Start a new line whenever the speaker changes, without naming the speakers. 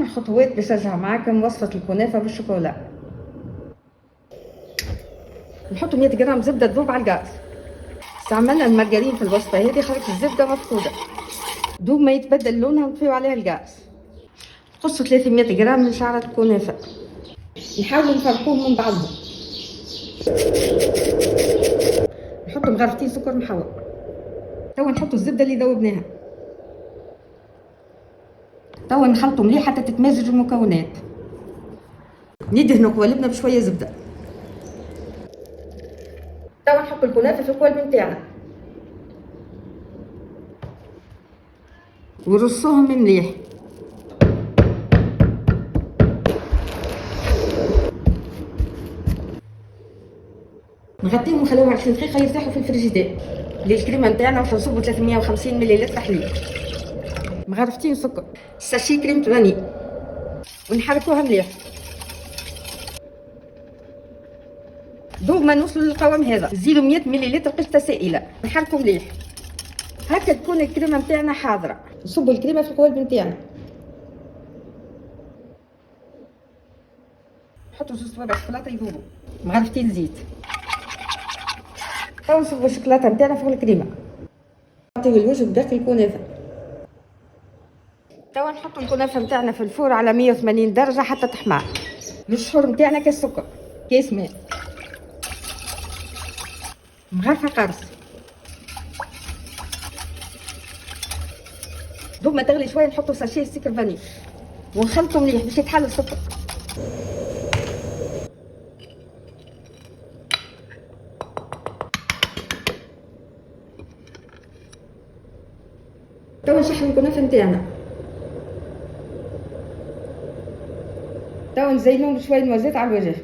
خطوات باش نرجع معاكم وصفة الكنافة بالشوكولا. نحطوا 100 جرام زبدة تذوب على الغاز. استعملنا المارجرين في الوصفة هذه خلت الزبدة مفقودة. دوب ما يتبدل لونها نطفيو عليها الغاز. قصوا 300 جرام من شعرة الكنافة. نحاولوا نفرقوهم من بعضهم. نحطوا مغرفتين سكر محوى. توا نحطوا الزبدة اللي ذوبناها. توا نخلطوا مليح حتى تتمازج المكونات. ندهنوا قوالبنا بشوية زبدة. توا نحطوا الكنافة في القوالب نتاعنا ورصوهم مليح. نغطيهم ونخليهم 20 دقيقة يرتاحوا في الفريجيدير. للكريمة نتاعنا باش نصبوا 350 مليلتر حليب، مغرفتين سكر، ساشي كريمة فاني، ونحركوها مليح. دوب ما نوصلوا للقوام هذا نزيدوا 100 مليلتر قشطة سائلة، نحركوا مليح هكا تكون الكريمة نتاعنا حاضرة. نصبوا الكريمة في القوالب نتاعنا. نحطوا زوج صوابع شوكولاتة يذوبوا، مغرفتين زيت. توا نصبوا الشوكولاتة نتاعنا فوق الكريمة. نعطيو الوجه بباقي الكنافة. توا نحطوا الكنافة نتاعنا في الفور على 180 درجة حتى تحمر. للشحور نتاعنا كاس سكر، كاس ماء، مغرفة قرص. دوب ما تغلي شوية نحطوا ساشيه سكر فاني ونخلطوا مليح باش يتحل السكر. توا نشحنوا الكنافة نتاعنا. توا نزينوه بشوية نوازات على الوجه.